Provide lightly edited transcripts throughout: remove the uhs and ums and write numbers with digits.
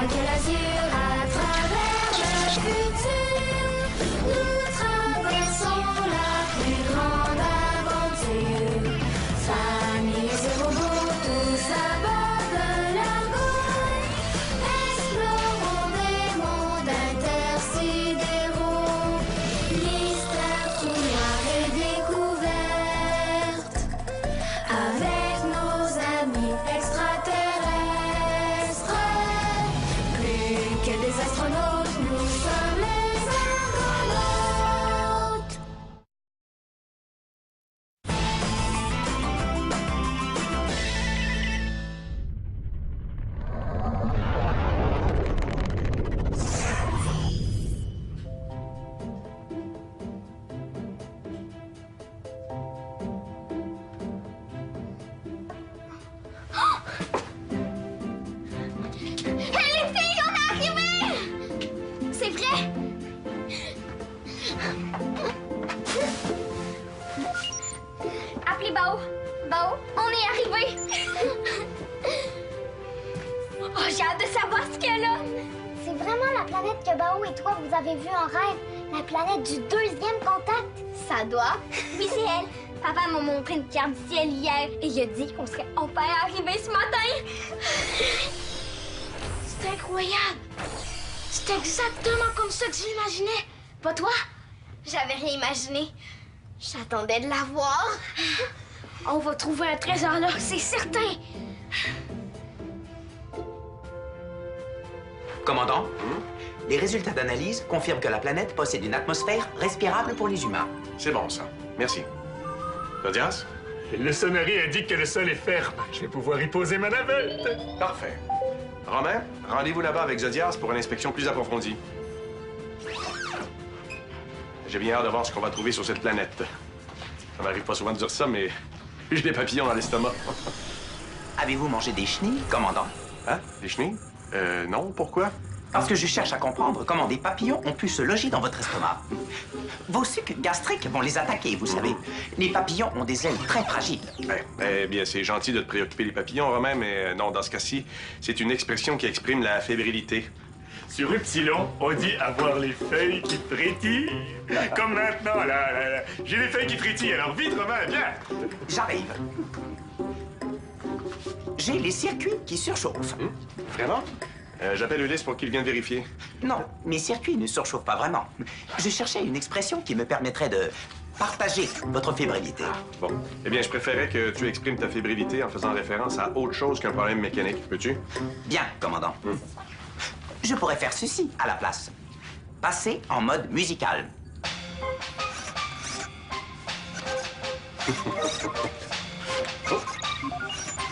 loin que l'azur à travers le futur. Nous traversons la plus grande aventure. Famille et robots, tous à bord de l'argot. Explorons des mondes intersidéraux. Mystère tout noir et découverte. Avec nos amis extraterrestres. Plus que des astronautes, nous sommes les argonautes. Hé, les filles, on est arrivés! C'est vrai? Appelez Bao. Bao, on est arrivés! Oh, j'ai hâte de savoir ce qu'elle a! C'est vraiment la planète que Bao et toi vous avez vue en rêve, la planète du deuxième contact. Ça doit. Oui, c'est elle. Papa m'a montré une carte du ciel hier et il a dit qu'on serait enfin arrivés ce matin. C'est incroyable. C'est exactement comme ça que je l'imaginais. Pas toi? J'avais rien imaginé. J'attendais de la voir. On va trouver un trésor là, c'est certain. Commandant, les résultats d'analyse confirment que la planète possède une atmosphère respirable pour les humains. C'est bon, ça. Merci. Zodias? Le sonnerie indique que le sol est ferme. Je vais pouvoir y poser ma navette. Parfait. Romain, rendez-vous là-bas avec Zodias pour une inspection plus approfondie. J'ai bien hâte de voir ce qu'on va trouver sur cette planète. Ça m'arrive pas souvent de dire ça, mais j'ai des papillons dans l'estomac. Avez-vous mangé des chenilles, commandant? Hein? Des chenilles? Non. Pourquoi? Parce que je cherche à comprendre comment des papillons ont pu se loger dans votre estomac. Vos sucs gastriques vont les attaquer, vous savez. Les papillons ont des ailes très fragiles. Eh bien, c'est gentil de te préoccuper les papillons, Romain, mais non, dans ce cas-ci, c'est une expression qui exprime la fébrilité. Sur Upsilon, on dit avoir les feuilles qui frétillent. Comme maintenant, là. J'ai les feuilles qui frétillent, alors vite, Romain, viens. J'arrive. J'ai les circuits qui surchauffent. Vraiment? J'appelle Ulysse pour qu'il vienne vérifier. Non, mes circuits ne surchauffent pas vraiment. Je cherchais une expression qui me permettrait de partager votre fébrilité. Bon. Eh bien, je préférais que tu exprimes ta fébrilité en faisant référence à autre chose qu'un problème mécanique. Peux-tu? Bien, commandant. Je pourrais faire ceci à la place. Passer en mode musical.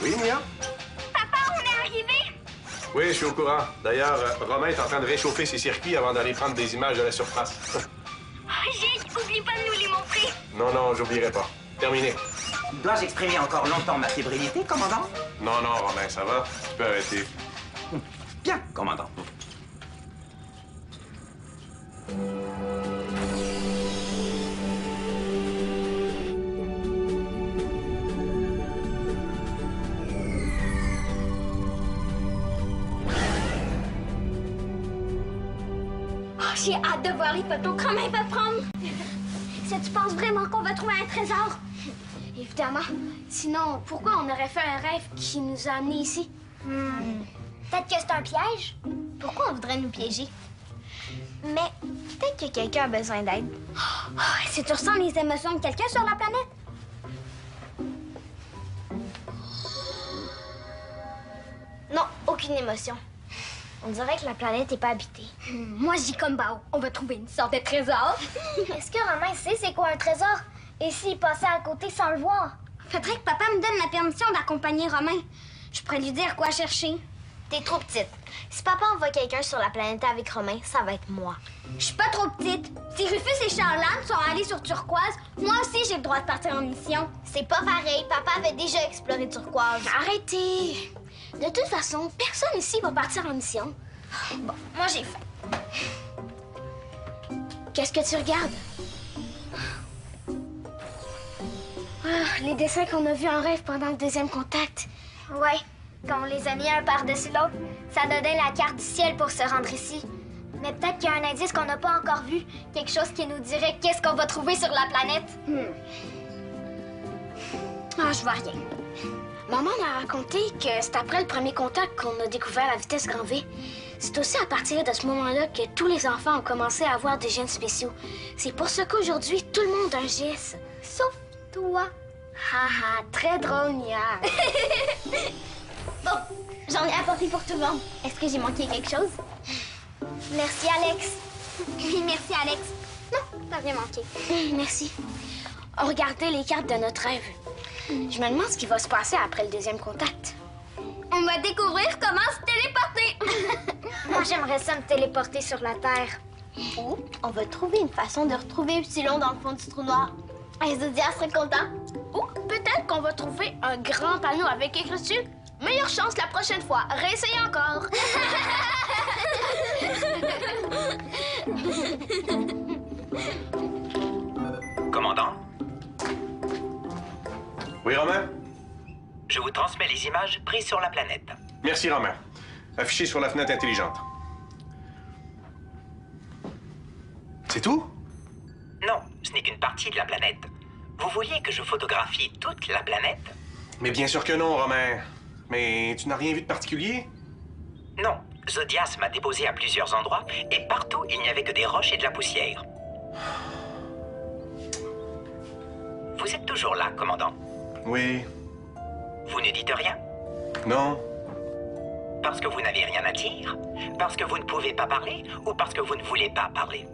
Oui, Mia? Papa, on est arrivés! Oui, je suis au courant. D'ailleurs, Romain est en train de réchauffer ses circuits avant d'aller prendre des images de la surface. Jake, oublie pas de nous les montrer. Non, j'oublierai pas. Terminé. Dois-je exprimer encore longtemps ma fébrilité, commandant? Non, Romain, ça va. Tu peux arrêter. Bien, commandant. J'ai hâte de voir les photos que Romain va prendre. Si tu penses vraiment qu'on va trouver un trésor? Évidemment. Sinon, pourquoi on aurait fait un rêve qui nous a amenés ici? Peut-être que c'est un piège? Pourquoi on voudrait nous piéger? Mais peut-être que quelqu'un a besoin d'aide. Est-ce que tu ressens les émotions de quelqu'un sur la planète? Non, aucune émotion. On dirait que la planète n'est pas habitée. Moi, je dis comme Bao. On va trouver une sorte de trésor. Est-ce que Romain sait c'est quoi un trésor? Et s'il passait à côté sans le voir? Faudrait que papa me donne la permission d'accompagner Romain. Je pourrais lui dire quoi chercher. T'es trop petite. Si papa envoie quelqu'un sur la planète avec Romain, ça va être moi. Je suis pas trop petite. Si Rufus et Charlotte sont allés sur Turquoise, moi aussi j'ai le droit de partir en mission. C'est pas pareil. Papa avait déjà exploré Turquoise. Arrêtez! De toute façon, personne ici va partir en mission. Bon, moi j'ai faim. Qu'est-ce que tu regardes? Les dessins qu'on a vus en rêve pendant le deuxième contact. Ouais, Quand on les a mis un par-dessus l'autre, ça donnait la carte du ciel pour se rendre ici. Mais peut-être qu'il y a un indice qu'on n'a pas encore vu. Quelque chose qui nous dirait qu'est-ce qu'on va trouver sur la planète. Ah, je vois rien. Maman m'a raconté que c'est après le premier contact qu'on a découvert la vitesse grand V. C'est aussi à partir de ce moment-là que tous les enfants ont commencé à avoir des gènes spéciaux. C'est pour ça qu'aujourd'hui, tout le monde a un GS. Sauf toi. Haha, très drôle, Mia. Bon, j'en ai apporté pour tout le monde. Est-ce que j'ai manqué quelque chose? Merci, Alex. Oui, merci, Alex. Non, t'as rien manqué. Merci. On regardait les cartes de notre rêve. Je me demande ce qui va se passer après le deuxième contact. On va découvrir comment se téléporter. Moi, j'aimerais ça me téléporter sur la Terre. Ou on va trouver une façon de retrouver Epsilon dans le fond du trou noir. Zodiac serait content. Ou peut-être qu'on va trouver un grand panneau avec écrit dessus. Meilleure chance la prochaine fois. Réessayez encore. Commandant, Oui, Romain? je vous transmets les images prises sur la planète. Merci, Romain. Affiché sur la fenêtre intelligente. C'est tout? Non, ce n'est qu'une partie de la planète. Vous vouliez que je photographie toute la planète? Mais bien sûr que non, Romain. Mais tu n'as rien vu de particulier? Non, Zodias m'a déposé à plusieurs endroits et partout il n'y avait que des roches et de la poussière. Vous êtes toujours là, commandant? Oui. Vous ne dites rien? Non. Parce que vous n'avez rien à dire? Parce que vous ne pouvez pas parler? Ou parce que vous ne voulez pas parler?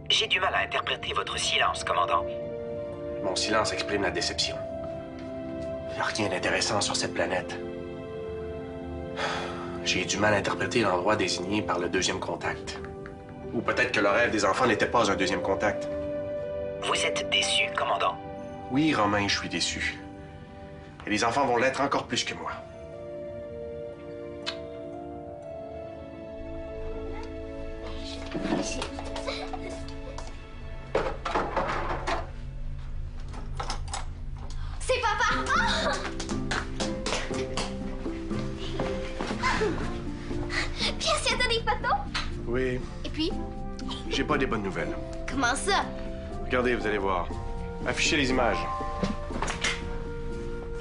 J'ai du mal à interpréter votre silence, commandant. Mon silence exprime la déception. Il n'y a rien d'intéressant sur cette planète. J'ai du mal à interpréter l'endroit désigné par le deuxième contact. Ou peut-être que le rêve des enfants n'était pas un deuxième contact. Vous êtes déçu, commandant? Oui, Romain, je suis déçu. Et les enfants vont l'être encore plus que moi. C'est papa! Oh! Puis est-ce que t'as des photos? Oui, Et puis? j'ai pas des bonnes nouvelles. Comment ça? Regardez, vous allez voir. Affichez les images.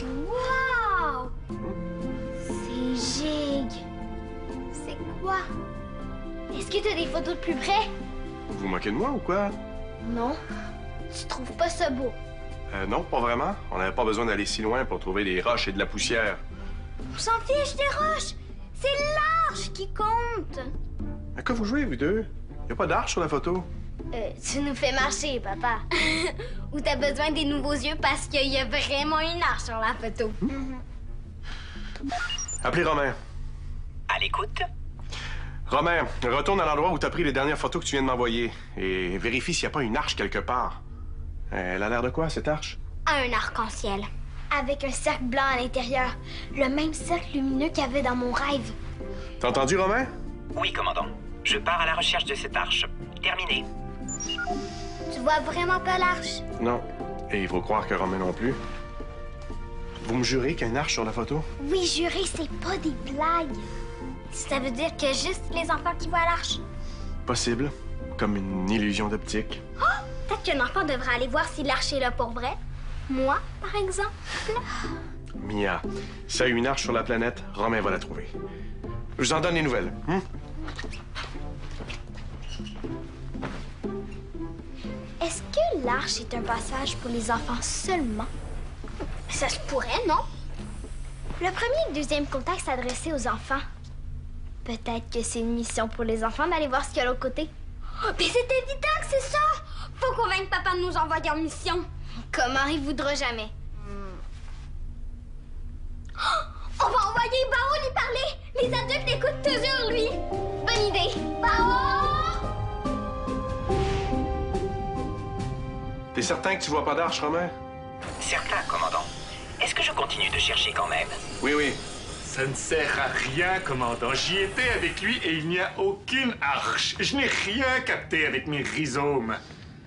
Wow! C'est gigue. C'est quoi? Est-ce que t'as des photos de plus près? Vous vous moquez de moi ou quoi? Non. Tu trouves pas ça beau? Non, pas vraiment. On n'avait pas besoin d'aller si loin pour trouver des roches et de la poussière. On s'en fiche des roches! C'est l'arche qui compte! À quoi vous jouez, vous deux? Y a pas d'arche sur la photo. Tu nous fais marcher, papa. Ou t'as besoin des nouveaux yeux parce qu'il y a vraiment une arche sur la photo. Appelez Romain. À l'écoute? Romain, retourne à l'endroit où t'as pris les dernières photos que tu viens de m'envoyer et vérifie s'il n'y a pas une arche quelque part. Elle a l'air de quoi, cette arche? Un arc-en-ciel. Avec un cercle blanc à l'intérieur. Le même cercle lumineux qu'il y avait dans mon rêve. T'as entendu, Romain? Oui, commandant. Je pars à la recherche de cette arche. Terminé. Tu vois vraiment pas l'arche? Non. Et il faut croire que Romain non plus. Vous me jurez qu'il y a une arche sur la photo? Oui, juré, c'est pas des blagues. Ça veut dire que juste les enfants qui voient l'arche. Possible. Comme une illusion d'optique. Peut-être qu'un enfant devrait aller voir si l'arche est là pour vrai. Moi, par exemple. Mia, s'il y a une arche sur la planète, Romain va la trouver. Je vous en donne les nouvelles. Est-ce que l'arche est un passage pour les enfants seulement? Ça se pourrait, non? Le premier et le deuxième contact s'adressait aux enfants. Peut-être que c'est une mission pour les enfants d'aller voir ce qu'il y a de l'autre côté. Oh, mais c'est évident que c'est ça! Faut convaincre papa de nous envoyer en mission. Comment il voudra jamais. Oh, on va envoyer Bao lui parler! Les adultes écoutent toujours, lui! Bonne idée! Bao! T'es certain que tu vois pas d'arche, Romain? Certain, commandant. Est-ce que je continue de chercher quand même? Oui, oui. Ça ne sert à rien, commandant. J'y étais avec lui et il n'y a aucune arche. Je n'ai rien capté avec mes rhizomes.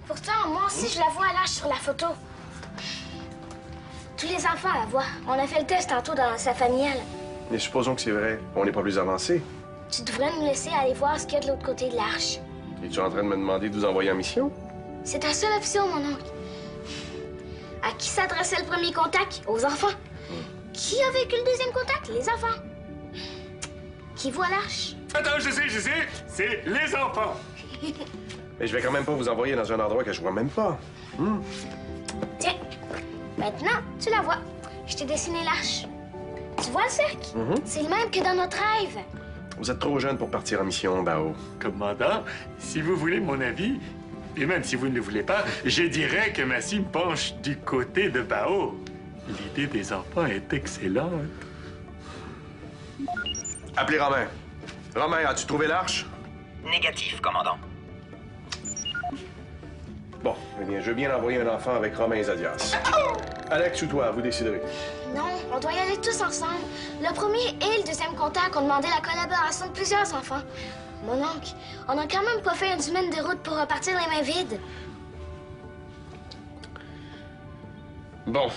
Pourtant, moi aussi, je la vois à l'arche sur la photo. Tous les enfants la voient. On a fait le test tantôt dans sa familiale. Mais supposons que c'est vrai. On n'est pas plus avancé. Tu devrais nous laisser aller voir ce qu'il y a de l'autre côté de l'arche. Es-tu en train de me demander de vous envoyer en mission? C'est ta seule option, mon oncle. À qui s'adressait le premier contact? Aux enfants. Qui a vécu le deuxième contact? Les enfants. Qui voit l'arche? Attends, je sais, c'est les enfants. Mais je vais quand même pas vous envoyer dans un endroit que je vois même pas. Tiens, maintenant, tu la vois. Je t'ai dessiné l'arche. Tu vois le cercle? C'est le même que dans notre rêve. Vous êtes trop jeune pour partir en mission, Bao. Commandant, si vous voulez mon avis, et même si vous ne le voulez pas, je dirais que ma cime penche du côté de Bao. L'idée des enfants est excellente. Appelez Romain. Romain, as-tu trouvé l'arche? Négatif, commandant. Bon, eh bien, je veux bien envoyer un enfant avec Romain et Zadias. Alex ou toi, vous déciderez. Non, on doit y aller tous ensemble. Le premier et le deuxième contact ont demandé la collaboration de plusieurs enfants. Mon oncle, on n'a quand même pas fait une semaine de route pour repartir les mains vides. Bon,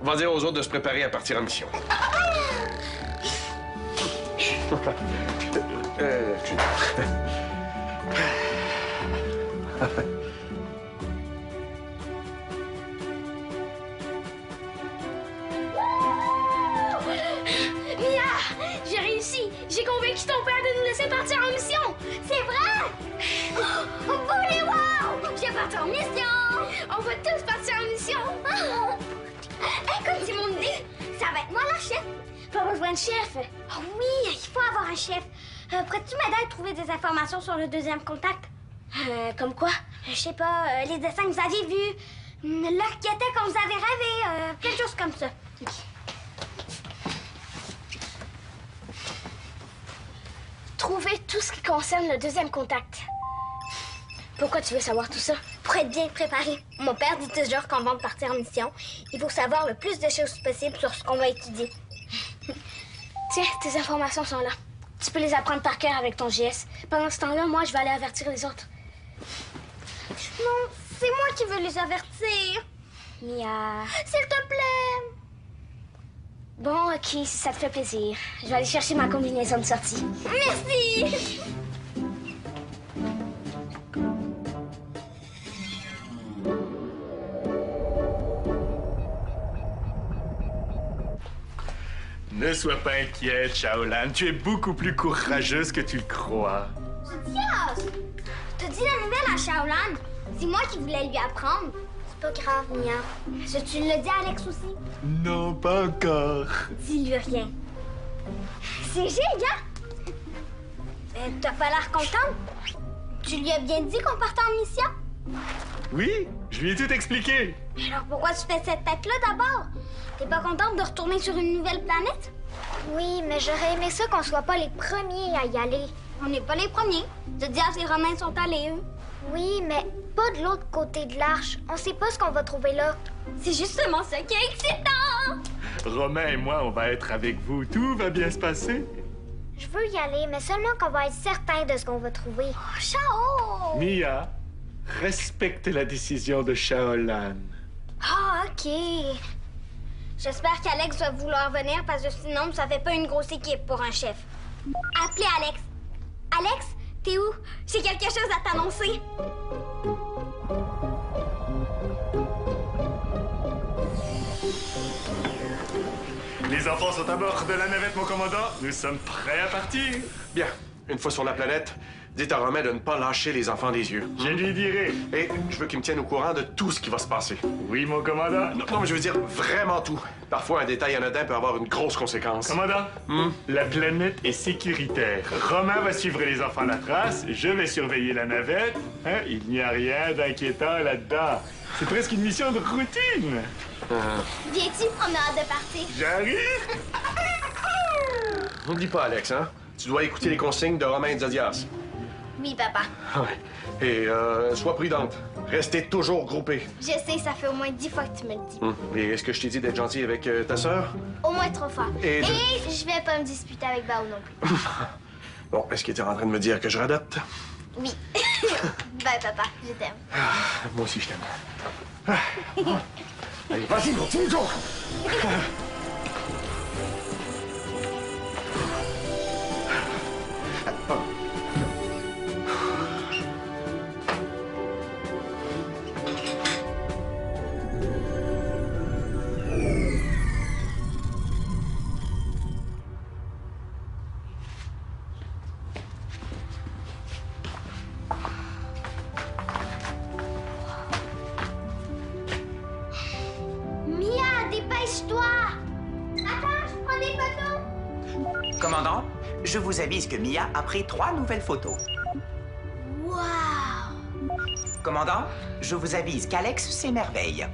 on va dire aux autres de se préparer à partir en mission. Excusez-moi. Mia, j'ai réussi. J'ai convaincu ton père de nous laisser partir en mission. C'est vrai? Voulez wow! Je vais partir en mission. On va tous partir en mission. Écoute, c'est mon idée. Ça va être moi la chef. Pas besoin de chef. Oh oui, il faut avoir un chef. Pourrais-tu m'aider à trouver des informations sur le deuxième contact? Comme quoi? Je sais pas, les dessins que vous aviez vus, l'heure qui était quand vous avez rêvé, quelque chose comme ça. Trouver tout ce qui concerne le deuxième contact. Pourquoi tu veux savoir tout ça? Pour être bien préparé. Mon père dit toujours qu'avant de partir en mission, il faut savoir le plus de choses possible sur ce qu'on va étudier. Tiens, tes informations sont là. Tu peux les apprendre par cœur avec ton GS. Pendant ce temps-là, moi, je vais aller avertir les autres. Non, c'est moi qui veux les avertir. Mia... S'il te plaît. Bon, OK, si ça te fait plaisir. Je vais aller chercher ma combinaison de sortie. Merci. Ne sois pas inquiète, Shaolan. Tu es beaucoup plus courageuse que tu le crois. Dios! T'as dit la nouvelle à Shaolan. C'est moi qui voulais lui apprendre. C'est pas grave, Mia. Est-ce que tu l'as dit à Alex aussi? Non, pas encore. Dis-lui rien. C'est génial! T'as pas l'air contente? Tu lui as bien dit qu'on partait en mission? Oui, je lui ai tout expliqué. Alors pourquoi tu fais cette tête-là d'abord? T'es pas contente de retourner sur une nouvelle planète? Oui, mais j'aurais aimé ça qu'on soit pas les premiers à y aller. On n'est pas les premiers. Zodiac et Romain sont allés, eux. Oui, mais pas de l'autre côté de l'arche. On sait pas ce qu'on va trouver là. C'est justement ça qui est excitant! Romain et moi, on va être avec vous. Tout va bien se passer. Je veux y aller, mais seulement qu'on va être certain de ce qu'on va trouver. Oh, Chao! Mia, respecte la décision de Shaolan. Ah, OK. J'espère qu'Alex va vouloir venir parce que sinon, ça fait pas une grosse équipe pour un chef. Appelez Alex. Alex, t'es où? J'ai quelque chose à t'annoncer. Les enfants sont à bord de la navette, mon commandant. Nous sommes prêts à partir. Bien. Une fois sur la planète, dites à Romain de ne pas lâcher les enfants des yeux. Je lui dirai. Et je veux qu'il me tienne au courant de tout ce qui va se passer. Oui, mon commandant. Non, mais je veux dire vraiment tout. Parfois, un détail anodin peut avoir une grosse conséquence. Commandant, la planète est sécuritaire. Romain va suivre les enfants à la trace. Je vais surveiller la navette. Hein? Il n'y a rien d'inquiétant là-dedans. C'est presque une mission de routine. Viens-tu? On a hâte de partir. J'arrive. N'oublie pas, Alex, hein? Tu dois écouter les consignes de Romain et Zodias. Oui, papa. Ouais. Et sois prudente. Restez toujours groupés. Je sais, ça fait au moins 10 fois que tu me le dis. Et est-ce que je t'ai dit d'être gentil avec ta sœur? Au moins 3 fois. Et je vais pas me disputer avec Bao non plus. Bon, est-ce qu'il était en train de me dire que je radote? Oui. Bye, papa. Je t'aime. Moi aussi, je t'aime. Allez, vas-y, continue, Commandant, je vous avise que Mia a pris 3 nouvelles photos. Wow! Commandant, je vous avise qu'Alex s'émerveille.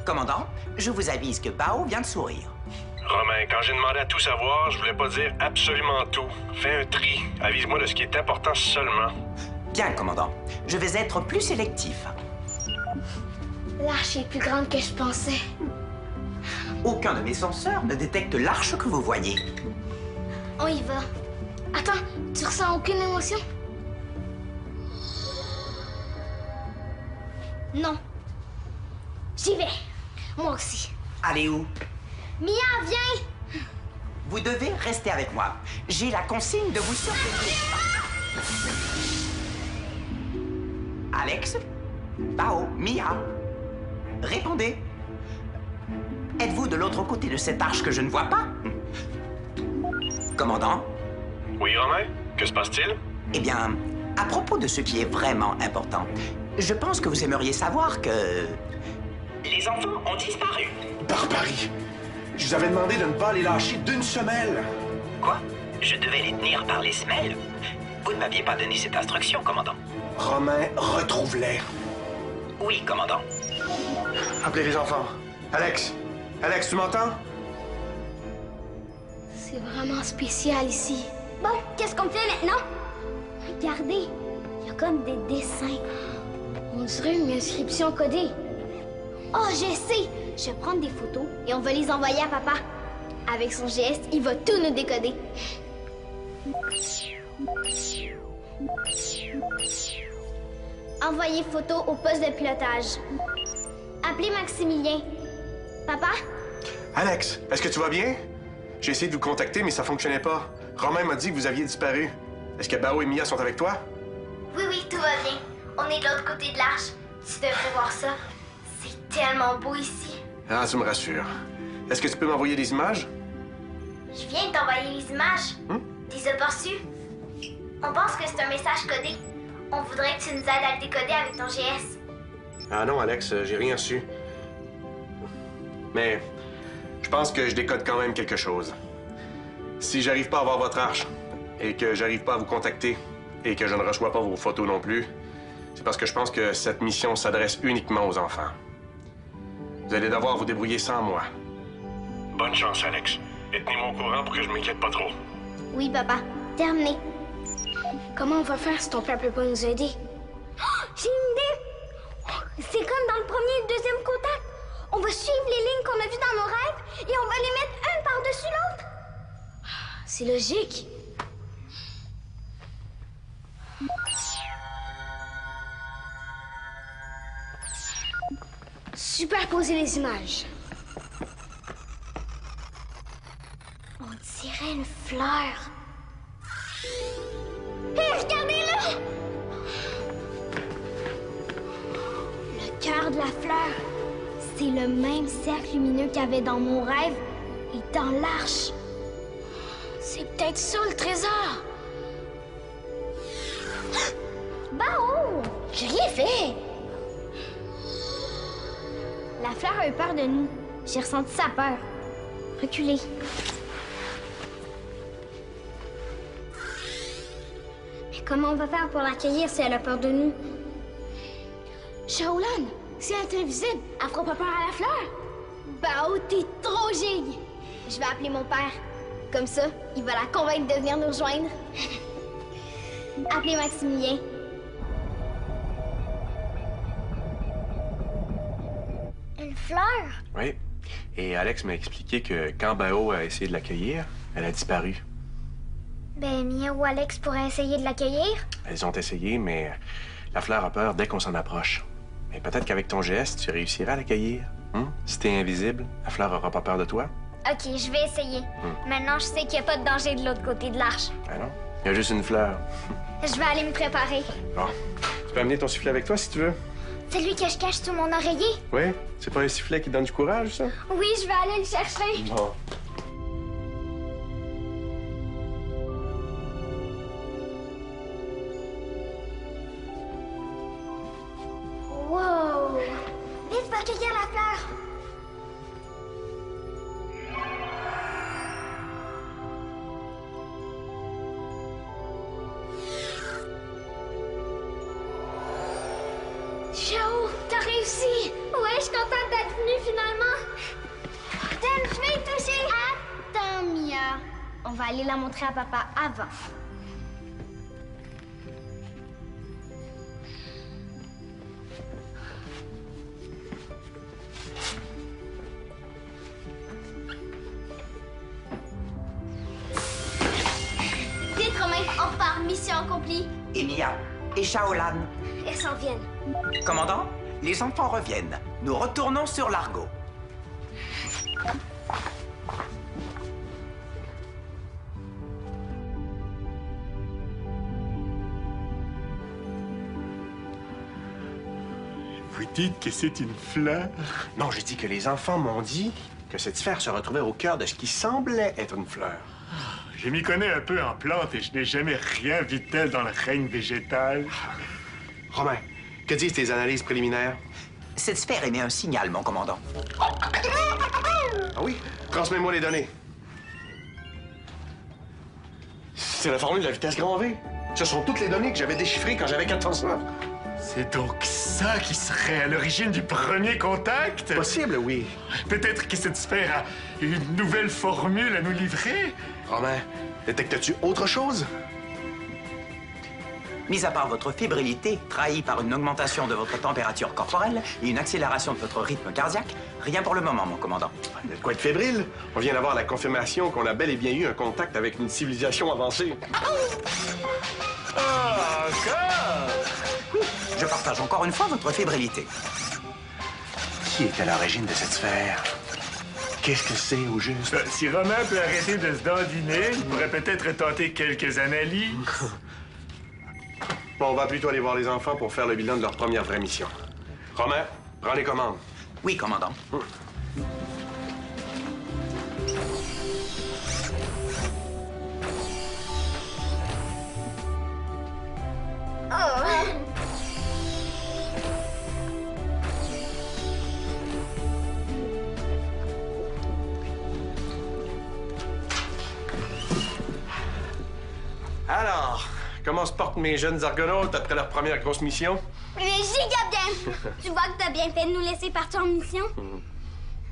Commandant, je vous avise que Bao vient de sourire. Romain, quand j'ai demandé à tout savoir, je voulais pas dire absolument tout. Fais un tri. Avise-moi de ce qui est important seulement. Bien, commandant. Je vais être plus sélectif. L'arche est plus grande que je pensais. Aucun de mes senseurs ne détecte l'arche que vous voyez. On y va. Attends, tu ressens aucune émotion? Non. J'y vais. Moi aussi. Allez où? Mia, viens! Vous devez rester avec moi. J'ai la consigne de vous surveiller. Alex? Bao? Mia? Répondez. Êtes-vous de l'autre côté de cette arche que je ne vois pas? Commandant? Oui, Romain? Que se passe-t-il? Eh bien, à propos de ce qui est vraiment important, je pense que vous aimeriez savoir que... Les enfants ont disparu. Barbarie! Je vous avais demandé de ne pas les lâcher d'une semelle. Quoi? Je devais les tenir par les semelles? Vous ne m'aviez pas donné cette instruction, commandant. Romain, retrouve-les. Oui, commandant. Appelez les enfants. Alex! Alex, tu m'entends? C'est vraiment spécial ici. Bon, qu'est-ce qu'on fait maintenant? Regardez, il y a comme des dessins. On dirait une inscription codée. Oh, je sais! Je vais prendre des photos et on va les envoyer à papa. Avec son geste, il va tout nous décoder. Envoyer photo au poste de pilotage. Appelez Maximilien. Papa? Alex, est-ce que tu vas bien? J'ai essayé de vous contacter, mais ça fonctionnait pas. Romain m'a dit que vous aviez disparu. Est-ce que Bao et Mia sont avec toi? Oui, oui, tout va bien. On est de l'autre côté de l'arche. Tu devrais voir ça. C'est tellement beau ici. Ah, tu me rassures. Est-ce que tu peux m'envoyer des images? Je viens de t'envoyer les images. Tu les as pas reçues? On pense que c'est un message codé. On voudrait que tu nous aides à le décoder avec ton GS. Ah non, Alex, j'ai rien reçu. Mais je pense que je décode quand même quelque chose. Si j'arrive pas à voir votre arche, et que j'arrive pas à vous contacter, et que je ne reçois pas vos photos non plus, c'est parce que je pense que cette mission s'adresse uniquement aux enfants. Vous allez devoir vous débrouiller sans moi. Bonne chance, Alex. Et tenez-moi au courant pour que je m'inquiète pas trop. Oui, papa. Terminé. Comment on va faire si ton père peut pas nous aider? J'ai une idée! C'est comme dans le premier et le deuxième contact. On va suivre les lignes qu'on a vues dans nos rêves et on va les mettre un par-dessus l'autre. C'est logique. Superposer les images. On dirait une fleur. Hé, regardez-là! Le cœur de la fleur, c'est le même cercle lumineux qu'il y avait dans mon rêve et dans l'arche. C'est peut-être ça le trésor. Bao! J'ai rien fait. La fleur a eu peur de nous. J'ai ressenti sa peur. Reculez. Mais comment on va faire pour l'accueillir si elle a peur de nous? Shaolan, si elle est invisible, elle fera pas peur à la fleur. Bao, t'es trop gigue! Je vais appeler mon père. Comme ça, il va la convaincre de venir nous rejoindre. Appelez Maximilien. Une fleur? Oui. Et Alex m'a expliqué que quand Bao a essayé de l'accueillir, elle a disparu. Ben, Mia ou Alex pourraient essayer de l'accueillir. Elles ont essayé, mais la fleur a peur dès qu'on s'en approche. Mais peut-être qu'avec ton geste, tu réussiras à l'accueillir. Si t'es invisible, la fleur aura pas peur de toi. Ok, je vais essayer. Maintenant, je sais qu'il n'y a pas de danger de l'autre côté de l'arche. Ah non? Il y a juste une fleur. Je vais aller me préparer. Bon. Tu peux amener ton sifflet avec toi si tu veux. Celui que je cache sous mon oreiller? Oui? C'est pas un sifflet qui donne du courage, ça? Oui, je vais aller le chercher. Bon. Wow! Vite, va cueillir la fleur. finalement! Dan, je vais y toucher! Attends, Mia. On va aller la montrer à papa avant. Vite, Romain, on repart. Mission accomplie. Et Mia, et Shaolan. Elles s'en viennent. Commandant, les enfants reviennent. Nous retournons sur l'Argo. Vous dites que c'est une fleur? Non, j'ai dit que les enfants m'ont dit que cette sphère se retrouvait au cœur de ce qui semblait être une fleur. Je m'y connais un peu en plantes et je n'ai jamais rien vu de tel dans le règne végétal. Romain, que disent tes analyses préliminaires? Cette sphère émet un signal, mon commandant. Ah oui? Transmets-moi les données. C'est la formule de la vitesse grand V. Ce sont toutes les données que j'avais déchiffrées quand j'avais 14 ans. C'est donc ça qui serait à l'origine du premier contact? Possible, oui. Peut-être que cette sphère a une nouvelle formule à nous livrer? Romain, détectes-tu autre chose? Mis à part votre fébrilité, trahie par une augmentation de votre température corporelle et une accélération de votre rythme cardiaque, rien pour le moment, mon commandant. Il y a de quoi être fébrile. On vient d'avoir la confirmation qu'on a bel et bien eu un contact avec une civilisation avancée. Ah, encore? Oui, je partage encore une fois votre fébrilité. Qui est à l'origine de cette sphère? Qu'est-ce que c'est au juste? Si Romain peut arrêter de se dandiner, il pourrait peut-être tenter quelques analyses. Bon, on va plutôt aller voir les enfants pour faire le bilan de leur première vraie mission. Romain, prends les commandes. Oui, commandant. Alors, comment se portent mes jeunes argonautes après leur première grosse mission? Mais giga bien! Tu vois que t'as bien fait de nous laisser partir en mission?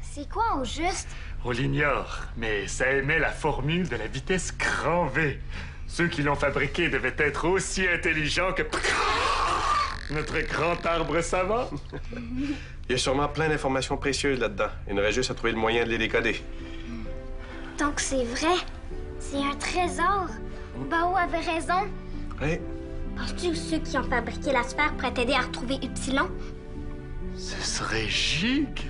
C'est quoi au juste? On l'ignore, mais ça émet la formule de la vitesse grand V. Ceux qui l'ont fabriqué devaient être aussi intelligents que notre grand arbre savant. Il y a sûrement plein d'informations précieuses là-dedans. Il nous reste juste à trouver le moyen de les décoder. Donc c'est vrai? C'est un trésor? Bao avait raison. Oui. Penses-tu que ceux qui ont fabriqué la sphère pourraient t'aider à retrouver Upsilon? Ce serait gigue.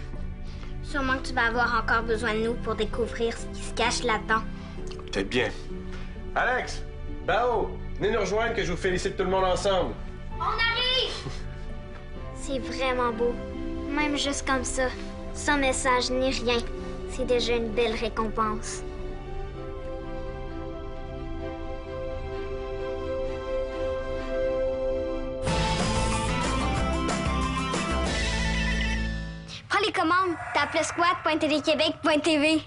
Sûrement que tu vas avoir encore besoin de nous pour découvrir ce qui se cache là-dedans. Peut-être bien. Alex! Bao! Venez nous rejoindre que je vous félicite tout le monde ensemble. On arrive! C'est vraiment beau. Même juste comme ça, sans message ni rien, c'est déjà une belle récompense. Prends les commandes, tape le squat.tdquebec.tv.